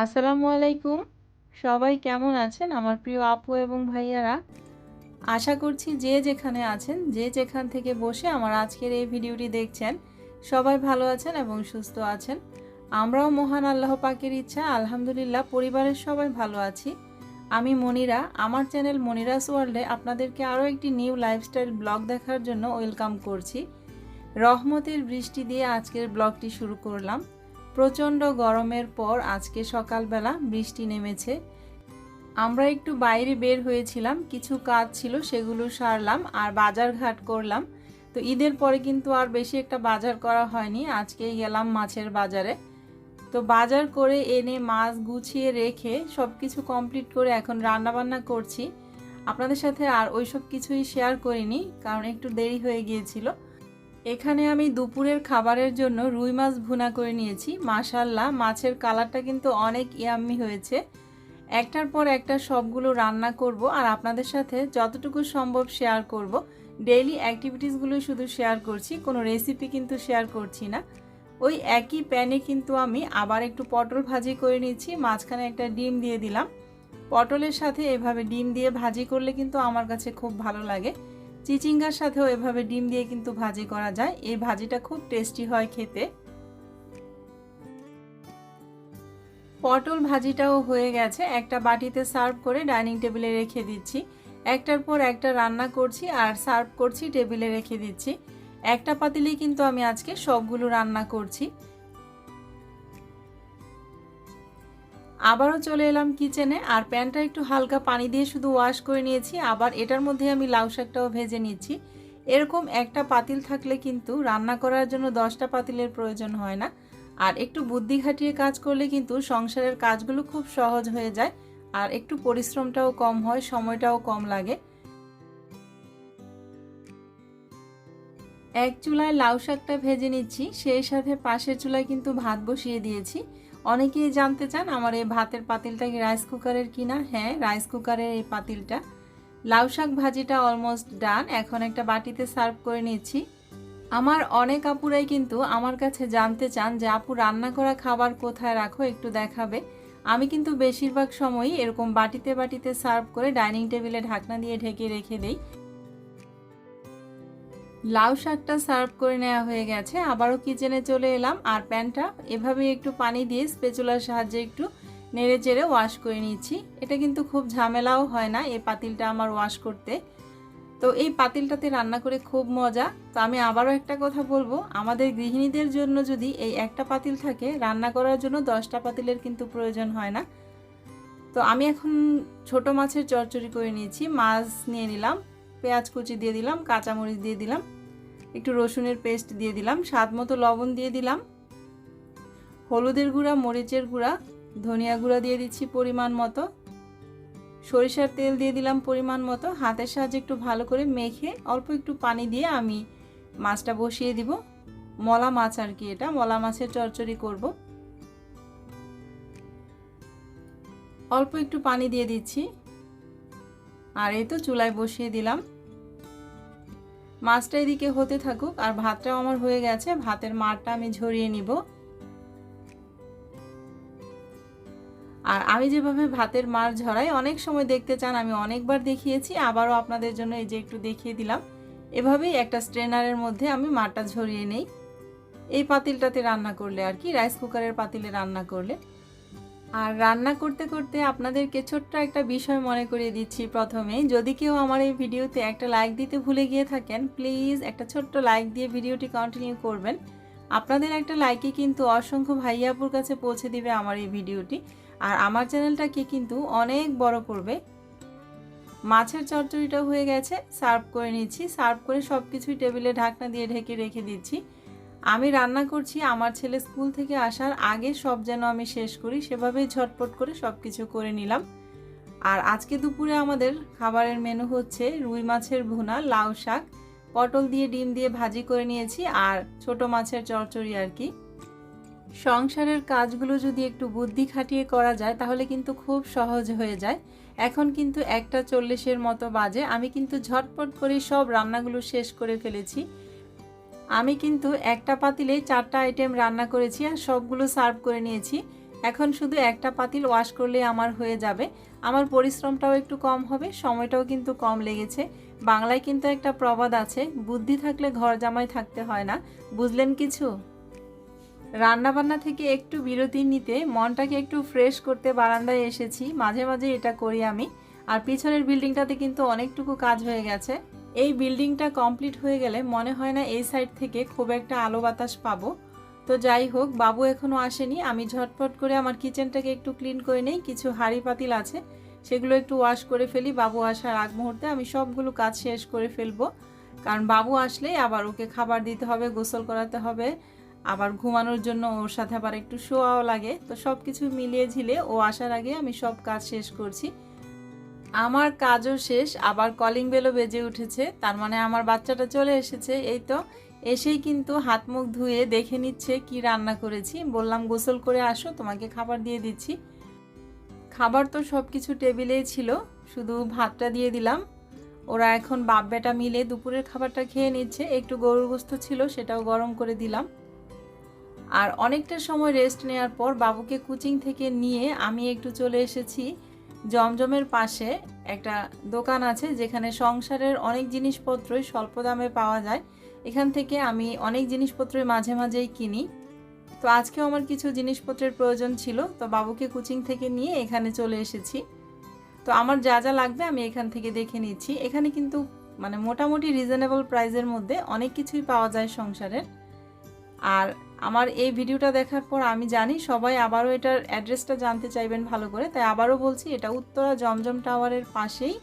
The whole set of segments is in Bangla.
আসসালামু আলাইকুম। সবাই কেমন আছেন আমার প্রিয় আপু এবং ভাইয়ারা? আশা করছি যে যেখানে আছেন, যে যেখান থেকে বসে আমার আজকের এই ভিডিওটি দেখছেন, সবাই ভালো আছেন এবং সুস্থ আছেন। আমরাও মহান আল্লাহ পাকের ইচ্ছা আলহামদুলিল্লাহ পরিবারের সবাই ভালো আছি। আমি মনিরা, আমার চ্যানেল মনিরাস ওয়ার্ল্ডে আপনাদেরকে আরও একটি নিউ লাইফস্টাইল ব্লগ দেখার জন্য ওয়েলকাম করছি। রহমতের বৃষ্টি দিয়ে আজকের ব্লগটি শুরু করলাম। প্রচণ্ড গরমের পর আজকে সকালবেলা বৃষ্টি নেমেছে। আমরা একটু বাইরে বের হয়েছিলাম, কিছু কাজ ছিল সেগুলো সারলাম আর বাজার ঘাট করলাম। তো ঈদের পরে কিন্তু আর বেশি একটা বাজার করা হয়নি, আজকেই গেলাম মাছের বাজারে। তো বাজার করে এনে মাছ গুছিয়ে রেখে সব কিছু কমপ্লিট করে এখন রান্না বান্না করছি। আপনাদের সাথে আর ওইসব কিছুই শেয়ার করিনি, কারণ একটু দেরি হয়ে গিয়েছিল। এখানে আমি দুপুরের খাবারের জন্য রুই মাছ ভুনা করে নিয়েছি। মাশাল্লাহ, মাছের কালারটা কিন্তু অনেক ইয়াম্মি হয়েছে। একটার পর একটা সবগুলো রান্না করব আর আপনাদের সাথে যতটুকু সম্ভব শেয়ার করব। ডেইলি অ্যাক্টিভিটিসগুলো শুধু শেয়ার করছি, কোনো রেসিপি কিন্তু শেয়ার করছি না। ওই একই প্যানে কিন্তু আমি আবার একটু পটল ভাজি করে নিচ্ছি, মাঝখানে একটা ডিম দিয়ে দিলাম। পটলের সাথে এভাবে ডিম দিয়ে ভাজি করলে কিন্তু আমার কাছে খুব ভালো লাগে। চিচিঙ্গার সাথেও এভাবে ডিম দিয়ে কিন্তু ভাজি করা যায়, এই ভাজিটা খুব টেস্টি হয় খেতে। পটল ভাজিটাও হয়ে গেছে, একটা বাটিতে সার্ভ করে ডাইনিং টেবিলে রেখে দিচ্ছি। একটার পর একটা রান্না করছি আর সার্ভ করছি, টেবিলে রেখে দিচ্ছি। একটা পাতিলেই কিন্তু আমি আজকে সবগুলো রান্না করছি। আবারও চলে এলাম কিচেনে আর প্যানটা একটু হালকা পানি দিয়ে শুধু ওয়াশ করে নিয়েছি। আবার এটার মধ্যে আমি লাউ শাকটাও ভেজে নিচ্ছি। এরকম একটা পাতিল থাকলে কিন্তু রান্না করার জন্য 10টা পাতিলের প্রয়োজন হয় না। আর একটু বুদ্ধি খাটিয়ে কাজ করলে কিন্তু সংসারের কাজগুলো খুব সহজ হয়ে যায় আর একটু পরিশ্রমটাও কম হয়, সময়টাও কম লাগে। এক চুলায় লাউ শাকটা ভেজে নিচ্ছি, সেই সাথে পাশের চুলায় কিন্তু ভাত বসিয়ে দিয়েছি। অনেকেই জানতে চান আমার এই ভাতের পাতিলটা কি রাইস কুকারের কিনা। হ্যাঁ, রাইস কুকারের এই পাতিলটা। লাউ শাক ভাজিটা অলমোস্ট ডান, এখন একটা বাটিতে সার্ভ করে নিচ্ছি। আমার অনেক আপুরাই কিন্তু আমার কাছে জানতে চান যে আপু রান্না করা খাবার কোথায় রাখো, একটু দেখাবে। আমি কিন্তু বেশিরভাগ সময়ই এরকম বাটিতে বাটিতে সার্ভ করে ডাইনিং টেবিলে ঢাকনা দিয়ে ঢেকে রেখে দেই। লাউ শাকটা সার্ভ করে নেওয়া হয়ে গেছে, আবারও কিচেনে চলে এলাম আর প্যানটা এভাবে একটু পানি দিয়ে স্প্যাচুলার সাহায্যে একটু নেড়ে চেড়ে ওয়াশ করে নিচ্ছি। এটা কিন্তু খুব ঝামেলাও হয় না এই পাতিলটা আমার ওয়াশ করতে। তো এই পাতিলটাতে রান্না করে খুব মজা। তো আমি আবারও একটা কথা বলবো, আমাদের গৃহিণীদের জন্য যদি এই একটা পাতিল থাকে, রান্না করার জন্য 10টা পাতিলের কিন্তু প্রয়োজন হয় না। তো আমি এখন ছোট মাছের চচ্চড়ি করে নিয়েছি। মাছ নিয়ে নিলাম, পেঁয়াজ কুচি দিয়ে দিলাম, কাঁচামরিচ দিয়ে দিলাম, একটু রসুনের পেস্ট দিয়ে দিলাম, স্বাদ মতো লবণ দিয়ে দিলাম, হলুদের গুঁড়া, মরিচের গুঁড়া, ধনিয়া গুঁড়া দিয়ে দিচ্ছি পরিমাণ মতো, সরিষার তেল দিয়ে দিলাম পরিমাণ মতো। হাতের সাহায্যে একটু ভালো করে মেখে অল্প একটু পানি দিয়ে আমি মাছটা বসিয়ে দিব। মলা মাছ আর কি, এটা মলা মাছের চচ্চড়ি করব। অল্প একটু পানি দিয়ে দিচ্ছি আর এই তো চুলায় বসিয়ে দিলাম। মাছটা এদিকে হতে থাকুক আর ভাতটাও আমার হয়ে গেছে, ভাতের মারটা আমি ঝরিয়ে নিব। আর আমি যেভাবে ভাতের মার ঝরাই অনেক সময় দেখতে চান, আমি অনেকবার দেখিয়েছি, আবারও আপনাদের জন্য এই যে একটু দেখিয়ে দিলাম। এভাবেই একটা স্ট্রেনারের মধ্যে আমি মারটা ঝরিয়ে নেই। এই পাতিলটাতে রান্না করলে আর কি, রাইস কুকারের পাতিলে রান্না করলে। আর রান্না করতে করতে আপনাদেরকে ছোট্ট একটা বিষয় মনে করিয়ে দিচ্ছি প্রথমে, যদি কেউ আমার এই ভিডিওতে একটা লাইক দিতে ভুলে গিয়ে থাকেন, প্লিজ একটা ছোট্ট লাইক দিয়ে ভিডিওটি কন্টিনিউ করবেন। আপনাদের একটা লাইকে কিন্তু অসংখ্য ভাইয়াপুর কাছে পৌঁছে দিবে আমার এই ভিডিওটি, আর আমার চ্যানেলটাকে কিন্তু অনেক বড় করবে। মাছের চচ্চড়িটা হয়ে গেছে, সার্ভ করে নিচ্ছি। সার্ভ করে সব কিছুই টেবিলে ঢাকনা দিয়ে ঢেকে রেখে দিচ্ছি। আমি রান্না করছি আমার ছেলে স্কুল থেকে আসার আগে সব যেন আমি শেষ করি, সেভাবেই ঝটপট করে সব কিছু করে নিলাম। আর আজকে দুপুরে আমাদের খাবারের মেনু হচ্ছে রুই মাছের ভুনা, লাউ শাক, পটল দিয়ে ডিম দিয়ে ভাজি করে নিয়েছি আর ছোট মাছের চচ্চড়ি আর কি। সংসারের কাজগুলো যদি একটু বুদ্ধি খাটিয়ে করা যায় তাহলে কিন্তু খুব সহজ হয়ে যায়। এখন কিন্তু 1:40 মতো বাজে, আমি কিন্তু ঝটপট করে সব রান্নাগুলো শেষ করে ফেলেছি। আমি কিন্তু একটা পাতিলে 4টা আইটেম রান্না করেছি আর সবগুলো সার্ভ করে নিয়েছি। এখন শুধু একটা পাতিল ওয়াশ করলে আমার হয়ে যাবে। আমার পরিশ্রমটাও একটু কম হবে, সময়টাও কিন্তু কম লেগেছে। বাংলায় কিন্তু একটা প্রবাদ আছে, বুদ্ধি থাকলে ঘর জামাই থাকতে হয় না। বুঝলেন কিছু? রান্নাবান্না থেকে একটু বিরতি নিতে, মনটাকে একটু ফ্রেশ করতে বারান্দায় এসেছি। মাঝে মাঝে এটা করি আমি। আর পিছনের বিল্ডিংটাতে কিন্তু অনেকটুকু কাজ হয়ে গেছে। এই বিল্ডিংটা কমপ্লিট হয়ে গেলে মনে হয় না এই সাইড থেকে খুব একটা আলো বাতাস পাবো। তো যাই হোক, বাবু এখনও আসেনি। আমি ঝটপট করে আমার কিচেনটাকে একটু ক্লিন করে নেই। কিছু হাঁড়ি পাতিল আছে, সেগুলো একটু ওয়াশ করে ফেলি। বাবু আসার আগ মুহূর্তে আমি সবগুলো কাজ শেষ করে ফেলবো, কারণ বাবু আসলেই আবার ওকে খাবার দিতে হবে, গোসল করাতে হবে, আবার ঘুমানোর জন্য ওর সাথে আবার একটু শোয়াও লাগে। তো সব কিছু মিলিয়ে ঝিলে ও আসার আগে আমি সব কাজ শেষ করছি। আমার কাজও শেষ, আবার কলিং বেলও বেজে উঠেছে, তার মানে আমার বাচ্চাটা চলে এসেছে। এই তো এসেই কিন্তু হাত মুখ ধুয়ে দেখে নিচ্ছে কি রান্না করেছি। বললাম গোসল করে আসো, তোমাকে খাবার দিয়ে দিচ্ছি। খাবার তো সব কিছু টেবিলেই ছিল, শুধু ভাতটা দিয়ে দিলাম। ওরা এখন বাপ বেটা মিলে দুপুরের খাবারটা খেয়ে নিচ্ছে। একটু গরুর গোস্ত ছিল, সেটাও গরম করে দিলাম। আর অনেকটা সময় রেস্ট নেওয়ার পর বাবুকে কোচিং থেকে নিয়ে আমি একটু চলে এসেছি জমজমের পাশে। একটা দোকান আছে যেখানে সংসারের অনেক জিনিসপত্রই স্বল্প দামে পাওয়া যায়। এখান থেকে আমি অনেক জিনিসপত্রই মাঝে মাঝেই কিনি। তো আজকেও আমার কিছু জিনিসপত্রের প্রয়োজন ছিল, তো বাবুকে কোচিং থেকে নিয়ে এখানে চলে এসেছি। তো আমার যা যা লাগবে আমি এখান থেকে দেখে নিচ্ছি। এখানে কিন্তু মানে মোটামুটি রিজনেবল প্রাইসের মধ্যে অনেক কিছুই পাওয়া যায় সংসারের। আর আমার এই ভিডিওটা দেখার পর আমি জানি সবাই আবারও এটার অ্যাড্রেসটা জানতে চাইবেন ভালো করে, তাই আবারও বলছি, এটা উত্তরা জমজম টাওয়ারের পাশেই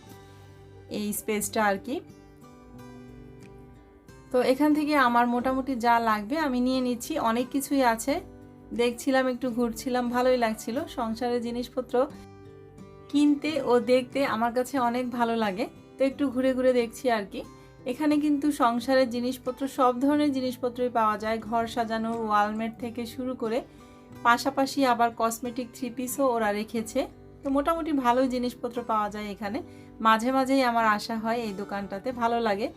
এই স্পেসটা আর কি। তো এখান থেকে আমার মোটামুটি যা লাগবে আমি নিয়ে নিচ্ছি। অনেক কিছুই আছে, দেখছিলাম, একটু ঘুরছিলাম, ভালোই লাগছিল। সংসারের জিনিসপত্র কিনতে ও দেখতে আমার কাছে অনেক ভালো লাগে, তো একটু ঘুরে ঘুরে দেখছি আর কি। এখানে কিন্তু সংসারের জিনিসপত্র, সব ধরনের জিনিসপত্রই পাওয়া যায়, ঘর সাজানোর ওয়ালমেট থেকে শুরু করে, পাশাপাশি আবার কসমেটিক থ্রি পিসও ওরা রেখেছে। তো মোটামুটি ভালোই জিনিসপত্র পাওয়া যায় এখানে। মাঝে মাঝেই আমার আসা হয় এই দোকানটাতে, ভালো লাগে।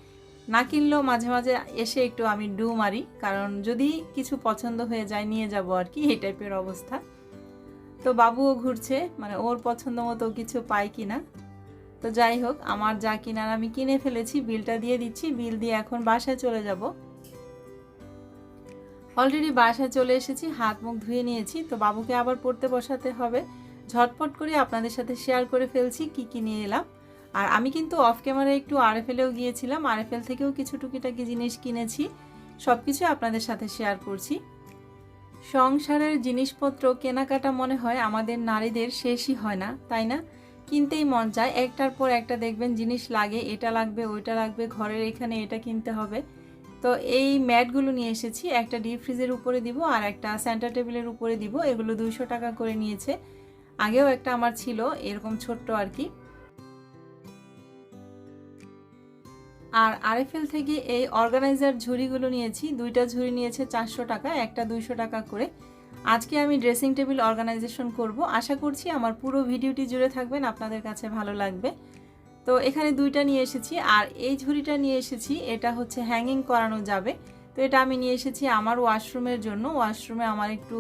না কিনলেও মাঝে মাঝে এসে একটু আমি ডু মারি, কারণ যদি কিছু পছন্দ হয়ে যায় নিয়ে যাব আর কি, এই টাইপের অবস্থা। তো বাবুও ঘুরছে, মানে ওর পছন্দ মতো কিছু পায় কিনা। তো যাই হোক, আমার যা কিনার আমি কিনে ফেলেছি, বিলটা দিয়ে দিচ্ছি। বিল দিয়ে এখন বাসায় চলে যাব। অলরেডি বাসায় চলে এসেছি, হাত মুখ ধুয়ে নিয়েছি। তো বাবুকে আবার পড়তে বসাতে হবে, ঝটপট করে আপনাদের সাথে শেয়ার করে ফেলছি কি কি নিয়ে এলাম। আর আমি কিন্তু অফ ক্যামেরায় একটু আরএফএলেও গিয়েছিলাম, আরএফএল থেকেও কিছু টুকিটাকি জিনিস কিনেছি, সব কিছু আপনাদের সাথে শেয়ার করছি। সংসারের জিনিসপত্র কেনাকাটা মনে হয় আমাদের নারীদের শেষই হয় না, তাই না? কিনতেই মন চায়, একটার পর একটা দেখবেন জিনিস লাগে, এটা লাগবে ওইটা লাগবে, ঘরের এখানে এটা কিনতে হবে। তো এই ম্যাটগুলো নিয়ে এসেছি, একটা ডিপ ফ্রিজের উপরে দিব আর একটা সেন্টার টেবিলের উপরে দিব। এগুলো 200 টাকা করে নিয়েছে। আগেও একটা আমার ছিল এরকম ছোট্ট আর কি। আর আরএফএল থেকে এই অর্গানাইজার ঝুড়িগুলো নিয়েছি, দুইটা ঝুড়ি নিয়েছে 400 টাকা, একটা 200 টাকা করে। আজকে আমি ড্রেসিং টেবিল অর্গানাইজেশন করব, আশা করছি আমার পুরো ভিডিওটি জুড়ে থাকবেন, আপনাদের কাছে ভালো লাগবে। তো এখানে দুইটা নিয়ে এসেছি, আর এই ঝুড়িটা নিয়ে এসেছি, এটা হচ্ছে হ্যাঙ্গিং করানো যাবে। তো এটা আমি নিয়ে এসেছি আমার ওয়াশরুমের জন্য। ওয়াশরুমে আমার একটু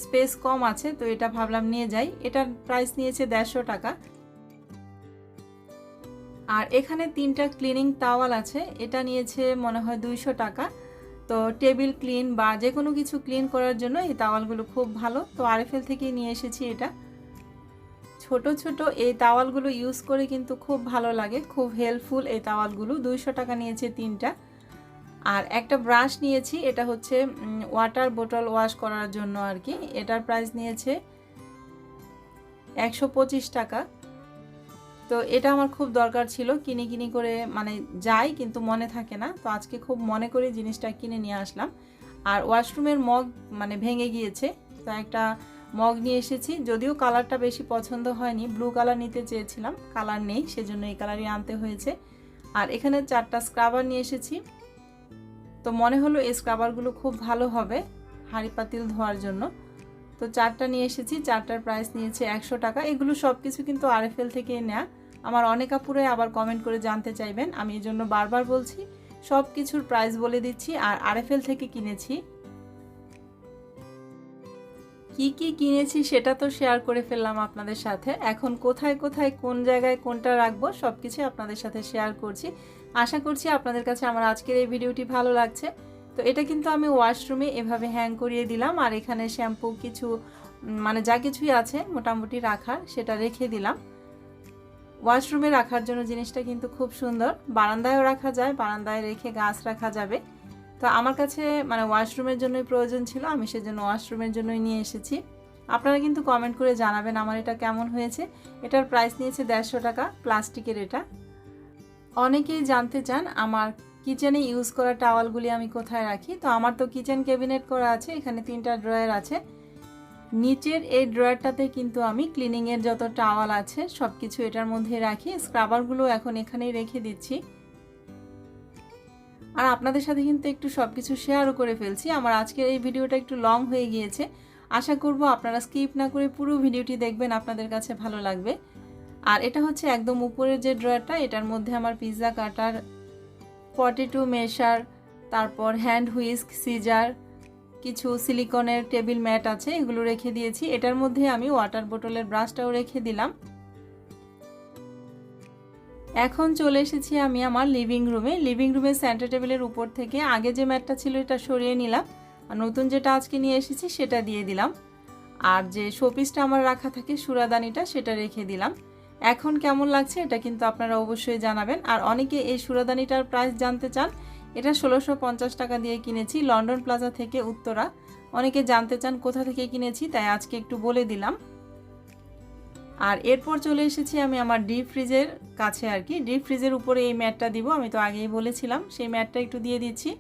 স্পেস কম আছে, তো এটা ভাবলাম নিয়ে যাই। এটার প্রাইস নিয়েছে 150 টাকা। আর এখানে 3টা ক্লিনিং টাওয়াল আছে, এটা নিয়েছে মনে হয় 200 টাকা। তো টেবিল ক্লিন বা যে কোনো কিছু ক্লিন করার জন্য এই তাওয়ালগুলো খুব ভালো। তো আরএফএল থেকেই নিয়ে এসেছি এটা। ছোট ছোট এই তাওয়ালগুলো ইউজ করে কিন্তু খুব ভালো লাগে, খুব হেল্পফুল এই তাওয়ালগুলো। 200 টাকা নিয়েছে 3টা। আর একটা ব্রাশ নিয়েছি, এটা হচ্ছে ওয়াটার বোতল ওয়াশ করার জন্য আর কি। এটার প্রাইস নিয়েছে 125 টাকা। তো এটা আমার খুব দরকার ছিল, কিনি করে মানে যাই কিন্তু মনে থাকে না, তো আজকে খুব মনে করে জিনিসটা কিনে নিয়ে আসলাম। আর ওয়াশরুমের মগ মানে ভেঙে গিয়েছে, তো একটা মগ নিয়ে এসেছি। যদিও কালারটা বেশি পছন্দ হয়নি, ব্লু কালার নিতে চেয়েছিলাম, কালার নেই, সেজন্য এই কালারই আনতে হয়েছে। আর এখানে 4টা স্ক্রাবার নিয়ে এসেছি। তো মনে হলো এই স্ক্রাবারগুলো খুব ভালো হবে হাঁড়ি পাতিল ধোয়ার জন্য। তো 4টা নিয়ে এসেছি, 4টার প্রাইস নিয়েছে 100 টাকা। এগুলো সব কিছু কিন্তু আরএফএল থেকে নেওয়া। আমার অনেক আপুরাই আবার কমেন্ট করে জানতে চাইবেন, আমি এই জন্য বারবার বলছি, সব কিছুর প্রাইস বলে দিচ্ছি। আর আরএফএল থেকে কিনেছি। কি কি কিনেছি সেটা তো শেয়ার করে ফেললাম আপনাদের সাথে। এখন কোথায় কোথায় কোন জায়গায় কোনটা রাখবো সব কিছু আপনাদের সাথে শেয়ার করছি। আশা করছি আপনাদের কাছে আমার আজকের এই ভিডিওটি ভালো লাগছে। তো এটা কিন্তু আমি ওয়াশরুমে এভাবে হ্যাং করিয়ে দিলাম, আর এখানে শ্যাম্পু কিছু মানে যা কিছুই আছে মোটামুটি রাখার সেটা রেখে দিলাম। ওয়াশরুমে রাখার জন্য জিনিসটা কিন্তু খুব সুন্দর, বারান্দায়ও রাখা যায়, বারান্দায় রেখে গাছ রাখা যাবে। তো আমার কাছে মানে ওয়াশরুমের জন্যই প্রয়োজন ছিল, আমি সেজন্য ওয়াশরুমের জন্যই নিয়ে এসেছি। আপনারা কিন্তু কমেন্ট করে জানাবেন আমার এটা কেমন হয়েছে। এটার প্রাইস নিয়েছে 150 টাকা, প্লাস্টিকের এটা। অনেকেই জানতে চান আমার কিচেনে ইউজ করা টাওয়ালগুলি আমি কোথায় রাখি। তো আমার তো কিচেন ক্যাবিনেট করা আছে, এখানে 3টা ড্রয়ার আছে। নিচের এই ড্রয়ারটাতে কিন্তু আমি ক্লিনিংয়ের যত টাওয়াল আছে সব কিছু এটার মধ্যে রাখি। স্ক্রাবারগুলো এখন এখানেই রেখে দিচ্ছি। আর আপনাদের সাথে কিন্তু একটু সব কিছু শেয়ারও করে ফেলছি। আমার আজকের এই ভিডিওটা একটু লং হয়ে গিয়েছে, আশা করব আপনারা স্কিপ না করে পুরো ভিডিওটি দেখবেন, আপনাদের কাছে ভালো লাগবে। আর এটা হচ্ছে একদম উপরের যে ড্রয়ারটা, এটার মধ্যে আমার পিৎজা কাটার, পটেটো মেশার, তারপর হ্যান্ড হুইস্ক, সিজার, কিছু সিলিকনের টেবিল ম্যাট আছে, এগুলো রেখে দিয়েছি। এটার মধ্যে আমি ওয়াটার বোতলের ব্রাশটাও রেখে দিলাম। এখন চলে এসেছি আমি আমার লিভিং রুমে। লিভিং রুমের সেন্টার টেবিলের উপর থেকে আগে যে ম্যাটটা ছিল এটা সরিয়ে নিলাম, আর নতুন যেটা আজকে নিয়ে এসেছি সেটা দিয়ে দিলাম। আর যে শোপিসটা আমার রাখা থাকে সুরাদানিটা, সেটা রেখে দিলাম। এখন কেমন লাগছে এটা কিন্তু আপনারা অবশ্যই জানাবেন। আর অনেকে এই সুরাদানিটার প্রাইস জানতে চান। এটা 1650 টাকা দিয়ে কিনেছি লন্ডন প্লাজা থেকে, উত্তরা। অনেকে জানতে চান কোথা থেকে কিনেছি, তাই আজকে একটু বলে দিলাম। আর এরপর চলে এসেছি আমি আমার ডিপ ফ্রিজের কাছে আর কি। ডিপ ফ্রিজের উপরে এই ম্যাটটা দিব, আমি তো আগেই বলেছিলাম, সেই ম্যাটটা একটু দিয়ে দিচ্ছি।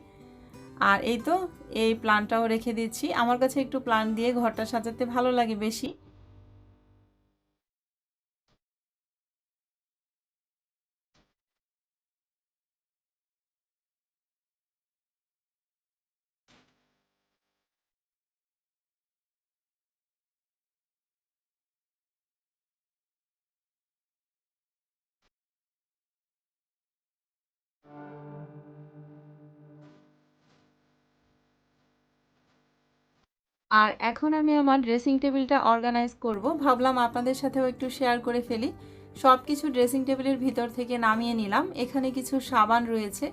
আর এই তো এই প্লান্টটাও রেখে দিচ্ছি। আমার কাছে একটু প্লান্ট দিয়ে ঘরটা সাজাতে ভালো লাগে বেশি। আর এখন আমি আমার ড্রেসিং টেবিলটা অর্গানাইজ করব, ভাবলাম আপনাদের সাথেও একটু শেয়ার করে ফেলি। সব কিছু ড্রেসিং টেবিলের ভিতর থেকে নামিয়ে নিলাম। এখানে কিছু সাবান রয়েছে,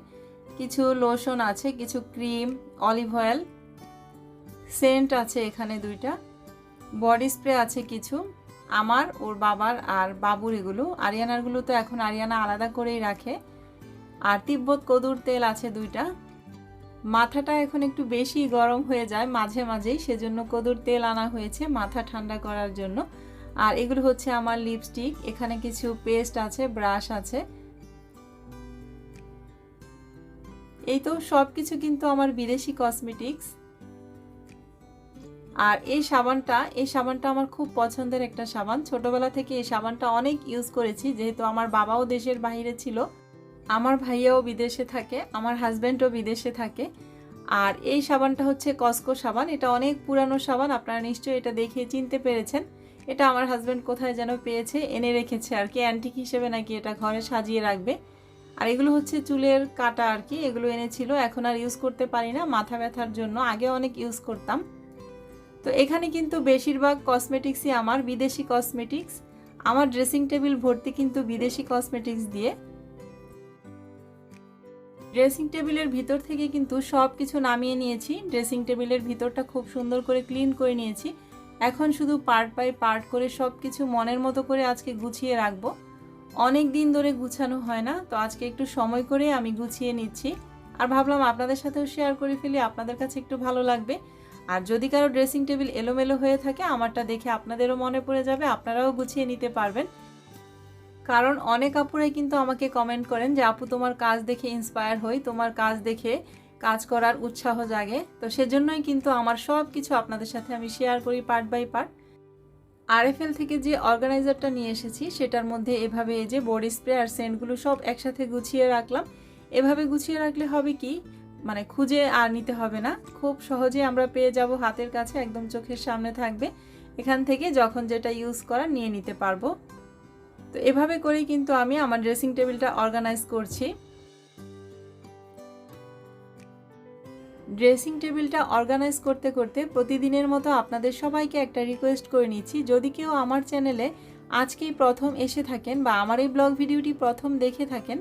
কিছু লোশন আছে, কিছু ক্রিম, অলিভ অয়েল, সেন্ট আছে এখানে 2টা, বডি স্প্রে আছে কিছু আমার, ওর বাবার আর বাবুর। এগুলো আরিয়ানারগুলো তো এখন আরিয়ানা আলাদা করেই রাখে। আর তিব্বত কদুর তেল আছে 2টা। মাথাটা এখন একটু বেশি গরম হয়ে যায় মাঝে মাঝেই, সেজন্য কদুর তেল আনা হয়েছে মাথা ঠান্ডা করার জন্য। আর এগুলো হচ্ছে আমার লিপস্টিক, এখানে কিছু পেস্ট আছে, ব্রাশ আছে। এই তো সব কিছু কিন্তু আমার বিদেশি কসমেটিক্স। আর এই সাবানটা আমার খুব পছন্দের একটা সাবান। ছোটবেলা থেকে এই সাবানটা অনেক ইউজ করেছি, যেহেতু আমার বাবাও দেশের বাইরে ছিল, আমার ভাইয়াও বিদেশে থাকে, আমার হাজব্যান্ডও বিদেশে থাকে। আর এই সাবানটা হচ্ছে কসকো সাবান, এটা অনেক পুরানো সাবান, আপনারা নিশ্চয়ই এটা দেখে চিনতে পেরেছেন। এটা আমার হাজব্যান্ড কোথায় যেন পেয়েছে, এনে রেখেছে আর কি, অ্যান্টিক হিসেবে নাকি এটা ঘরে সাজিয়ে রাখবে। আর এগুলো হচ্ছে চুলের কাটা আর কি, এগুলো এনেছিল, এখন আর ইউজ করতে পারি না মাথা ব্যথার জন্য, আগে অনেক ইউজ করতাম। তো এখানে কিন্তু বেশিরভাগ কসমেটিক্সই আমার বিদেশি কসমেটিক্স। আমার ড্রেসিং টেবিল ভর্তি কিন্তু বিদেশি কসমেটিক্স দিয়ে। ড্রেসিং টেবিলের ভিতর থেকে কিন্তু সব কিছু নামিয়ে নিয়েছি। ড্রেসিং টেবিলের ভিতরটা খুব সুন্দর করে ক্লিন করে নিয়েছি। এখন শুধু পার্ট বাই পার্ট করে সব কিছু মনের মতো করে আজকে গুছিয়ে রাখবো। অনেক দিন ধরে গুছানো হয় না, তো আজকে একটু সময় করে আমি গুছিয়ে নিচ্ছি। আর ভাবলাম আপনাদের সাথেও শেয়ার করে ফেলি, আপনাদের কাছে একটু ভালো লাগবে। আর যদি কারো ড্রেসিং টেবিল এলোমেলো হয়ে থাকে, আমারটা দেখে আপনাদেরও মনে পড়ে যাবে, আপনারাও গুছিয়ে নিতে পারবেন। কারণ অনেক আপুরাই কিন্তু আমাকে কমেন্ট করেন যে আপু তোমার কাজ দেখে ইন্সপায়ার হই, তোমার কাজ দেখে কাজ করার উৎসাহ জাগে। তো সেজন্যই কিন্তু আমার সব কিছু আপনাদের সাথে আমি শেয়ার করি পার্ট বাই পার্ট। আরএফএল থেকে যে অর্গানাইজারটা নিয়ে এসেছি সেটার মধ্যে এভাবে এই যে বডি স্প্রে আর সেন্টগুলো সব একসাথে গুছিয়ে রাখলাম। এভাবে গুছিয়ে রাখলে হবে কি, মানে খুঁজে আর নিতে হবে না, খুব সহজে আমরা পেয়ে যাব হাতের কাছে, একদম চোখের সামনে থাকবে। এখান থেকে যখন যেটা ইউজ করা নিয়ে নিতে পারবো। তো এভাবে করেই কিন্তু আমি আমার ড্রেসিং টেবিলটা অর্গানাইজ করছি। ড্রেসিং টেবিলটা অর্গানাইজ করতে করতে প্রতিদিনের মতো আপনাদের সবাইকে একটা রিকোয়েস্ট করে নিচ্ছি, যদি কেউ আমার চ্যানেলে আজকেই প্রথম এসে থাকেন বা আমার এই ব্লগ ভিডিওটি প্রথম দেখে থাকেন,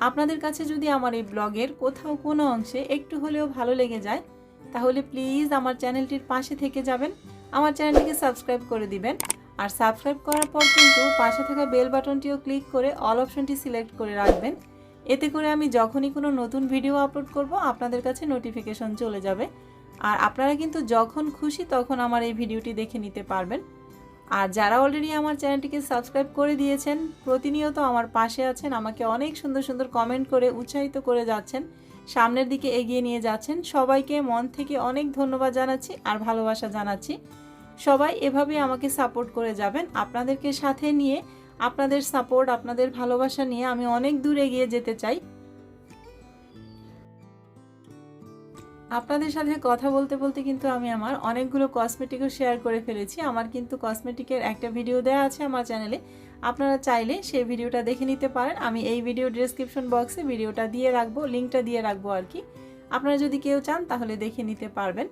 আপনাদের কাছে যদি আমার এই ব্লগের কোথাও কোনো অংশে একটু হলেও ভালো লেগে যায়, তাহলে প্লিজ আমার চ্যানেলটির পাশে থেকে যাবেন, আমার চ্যানেলটিকে সাবস্ক্রাইব করে দিবেন। আর সাবস্ক্রাইব করার পর কিন্তু পাশে থাকা বেল বাটনটিও ক্লিক করে অল অপশনটি সিলেক্ট করে রাখবেন। এতে করে আমি যখনই কোনো নতুন ভিডিও আপলোড করব আপনাদের কাছে নোটিফিকেশন চলে যাবে, আর আপনারা কিন্তু যখন খুশি তখন আমার এই ভিডিওটি দেখে নিতে পারবেন। আর যারা অলরেডি আমার চ্যানেলটিকে সাবস্ক্রাইব করে দিয়েছেন, প্রতিনিয়ত আমার পাশে আছেন, আমাকে অনেক সুন্দর সুন্দর কমেন্ট করে উৎসাহিত করে যাচ্ছেন, সামনের দিকে এগিয়ে নিয়ে যাচ্ছেন, সবাইকে মন থেকে অনেক ধন্যবাদ জানাচ্ছি আর ভালোবাসা জানাচ্ছি। সবাই এভাবে আমাকে সাপোর্ট করে যাবেন। আপনাদেরকে সাথে নিয়ে, আপনাদের সাপোর্ট, আপনাদের ভালোবাসা নিয়ে আমি অনেক দূর এগিয়ে যেতে চাই। আপনাদের সাথে কথা বলতে বলতে কিন্তু আমি আমার অনেকগুলো কসমেটিকও শেয়ার করে ফেলেছি। আমার কিন্তু কসমেটিকের একটা ভিডিও দেওয়া আছে আমার চ্যানেলে, আপনারা চাইলে সেই ভিডিওটা দেখে নিতে পারেন। আমি এই ভিডিও ডেসক্রিপশন বক্সে ভিডিওটা দিয়ে রাখবো, লিঙ্কটা দিয়ে রাখবো আর কি। আপনারা যদি কেউ চান তাহলে দেখে নিতে পারবেন।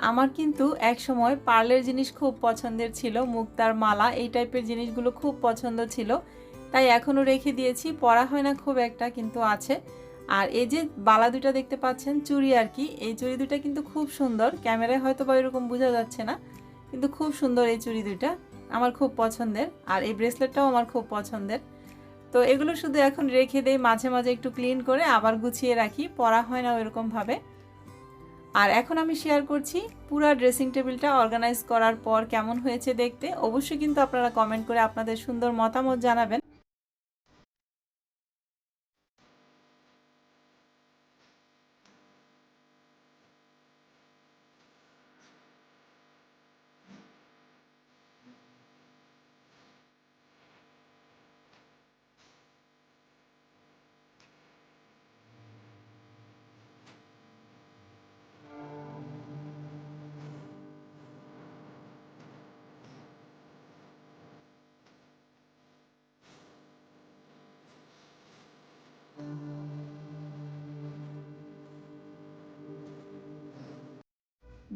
আমার কিন্তু এক সময় পার্লের জিনিস খুব পছন্দের ছিল, মুক্তার মালা এই টাইপের জিনিসগুলো খুব পছন্দ ছিল, তাই এখনও রেখে দিয়েছি। পরা হয় না খুব একটা, কিন্তু আছে। আর এই যে বালা দুটা দেখতে পাচ্ছেন, চুড়ি আর কি, এই চুড়ি দুটা কিন্তু খুব সুন্দর, ক্যামেরায় হয়তো বা এরকম বোঝা যাচ্ছে না, কিন্তু খুব সুন্দর এই চুড়ি দুটা, আমার খুব পছন্দের। আর এই ব্রেসলেটটাও আমার খুব পছন্দের। তো এগুলো শুধু এখন রেখে দেই, মাঝে মাঝে একটু ক্লিন করে আবার গুছিয়ে রাখি, পরা হয় না ওইরকমভাবে। আর এখন আমি শেয়ার করছি পুরা ড্রেসিং টেবিলটা অর্গানাইজ করার পর কেমন হয়েছে দেখতে। অবশ্যই কিন্তু আপনারা কমেন্ট করে আপনাদের সুন্দর মতামত জানাবেন।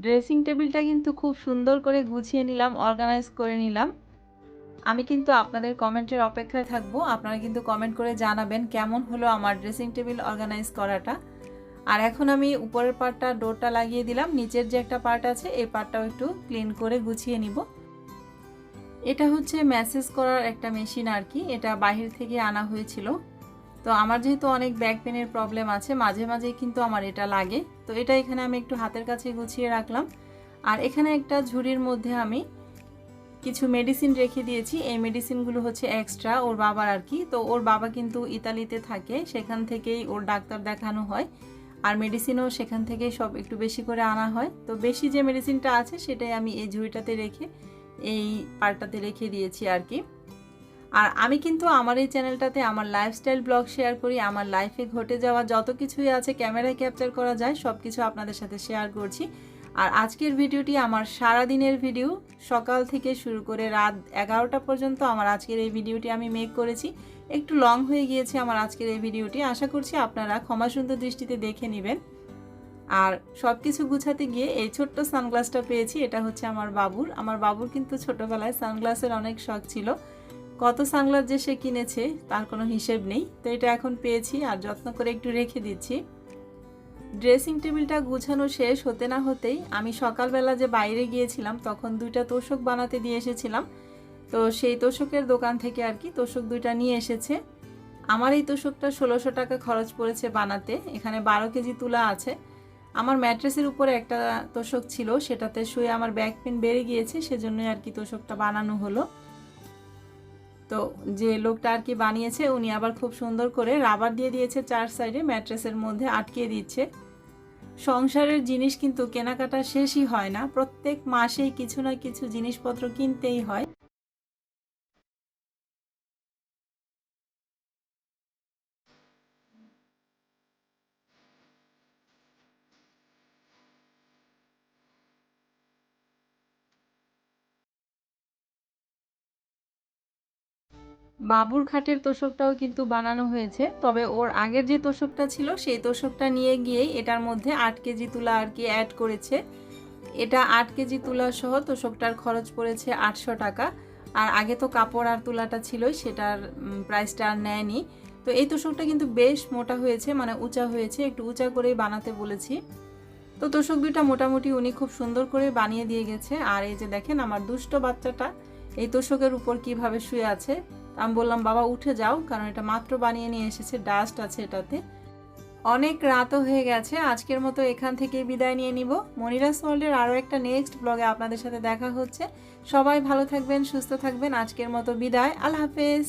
ড্রেসিং টেবিলটা কিন্তু খুব সুন্দর করে গুছিয়ে নিলাম, অর্গানাইজ করে নিলাম। আমি কিন্তু আপনাদের কমেন্টের অপেক্ষায় থাকবো। আপনারা কিন্তু কমেন্ট করে জানাবেন কেমন হলো আমার ড্রেসিং টেবিল অর্গানাইজ করাটা। আর এখন আমি উপরের পার্টটা ডোরটা লাগিয়ে দিলাম, নিচের যে একটা পার্ট আছে এই পার্টটাও একটু ক্লিন করে গুছিয়ে নিব। এটা হচ্ছে ম্যাসেজ করার একটা মেশিন আর কি, এটা বাহির থেকে আনা হয়েছিল। তো আমার যেহেতু অনেক ব্যাক পেনের প্রবলেম আছে, মাঝে মাঝে কিন্তু আমার এটা লাগে, তো এটা এখানে আমি একটু হাতের কাছে গুছিয়ে রাখলাম। আর এখানে একটা ঝুড়ির মধ্যে আমি কিছু মেডিসিন রেখে দিয়েছি। এই মেডিসিনগুলো হচ্ছে এক্সট্রা ওর বাবার আর কি। তো ওর বাবা কিন্তু ইতালিতে থাকে, সেখান থেকেই ওর ডাক্তার দেখানো হয়, আর মেডিসিনও সেখান থেকেই সব একটু বেশি করে আনা হয়। তো বেশি যে মেডিসিনটা আছে সেটাই আমি এই ঝুড়িটাতে রেখে এই পার্টটাতে রেখে দিয়েছি আর কি। আর আমি কিন্তু আমার এই চ্যানেলটাতে আমার লাইফস্টাইল ব্লগ শেয়ার করি, আমার লাইফে ঘটে যাওয়া যত কিছুই আছে ক্যামেরায় ক্যাপচার করা যায় সব কিছু আপনাদের সাথে শেয়ার করছি। আর আজকের ভিডিওটি আমার সারা দিনের ভিডিও, সকাল থেকে শুরু করে রাত 11টা পর্যন্ত আমার আজকের এই ভিডিওটি আমি মেক করেছি। একটু লং হয়ে গিয়েছে আমার আজকের এই ভিডিওটি, আশা করছি আপনারা ক্ষমাসুন্দর দৃষ্টিতে দেখে নেবেন। আর সব কিছু গুছাতে গিয়ে এই ছোট্ট সানগ্লাসটা পেয়েছি, এটা হচ্ছে আমার বাবুর কিন্তু ছোটোবেলায় সানগ্লাসের অনেক শখ ছিল, কত সানগ্লাস যে সে কিনেছে তার কোনো হিসেব নেই। তো এটা এখন পেয়েছি আর যত্ন করে একটু রেখে দিচ্ছি। ড্রেসিং টেবিলটা গুছানো শেষ হতে না হতেই আমি সকালবেলা যে বাইরে গিয়েছিলাম তখন দুইটা তোশক বানাতে দিয়ে এসেছিলাম। তো সেই তোশকের দোকান থেকে আর কি তোশক দুইটা নিয়ে এসেছে। আমার এই তোশকটা 1600 টাকা খরচ পড়েছে বানাতে। এখানে 12 কেজি তুলা আছে। আমার ম্যাট্রেসের উপরে একটা তোশক ছিল, সেটাতে শুয়ে আমার ব্যাক পেন বেড়ে গিয়েছে, সেজন্যই আর কি তোশকটা বানানো হলো। তো যে লোকটা আর কি বানিয়েছে উনি আবার খুব সুন্দর করে রাবার দিয়ে দিয়েছে, চার সাইডে ম্যাট্রেসের মধ্যে আটকে দিচ্ছে। সংসারের জিনিস কিন্তু কেনাকাটা শেষই হয় না, প্রত্যেক মাসেই কিছু না কিছু জিনিসপত্র কিনতেই হয়। বাবুর খাটের তোশকটাও কিন্তু বানানো হয়েছে, তবে ওর আগের যে তোশকটা ছিল সেই তোশকটা নিয়ে গিয়েই এটার মধ্যে 8 কেজি তুলা আর কি অ্যাড করেছে। এটা 8 কেজি তুলা সহ তোশকটার খরচ পড়েছে 800 টাকা। আর আগে তো কাপড় আর তুলাটা ছিলই, সেটার প্রাইসটা আর নেয়নি। তো এই তোশকটা কিন্তু বেশ মোটা হয়েছে, মানে উঁচা হয়েছে, একটু উঁচা করেই বানাতে বলেছি। তো তোশক দুইটা মোটামুটি উনি খুব সুন্দর করে বানিয়ে দিয়ে গেছে। আর এই যে দেখেন আমার দুষ্ট বাচ্চাটা এই তোশকের উপর কিভাবে শুয়ে আছে। আমি বললাম বাবা উঠে যাও, কারণ এটা মাত্র বানিয়ে নিয়ে এসেছে, ডাস্ট আছে এটাতে। অনেক রাতও হয়ে গেছে, আজকের মতো এখান থেকে বিদায় নিয়ে নিব। মনিরাস ওয়ার্ল্ডের আরও একটা নেক্সট ব্লগে আপনাদের সাথে দেখা হচ্ছে। সবাই ভালো থাকবেন, সুস্থ থাকবেন। আজকের মতো বিদায়, আল্লাহ হাফেজ।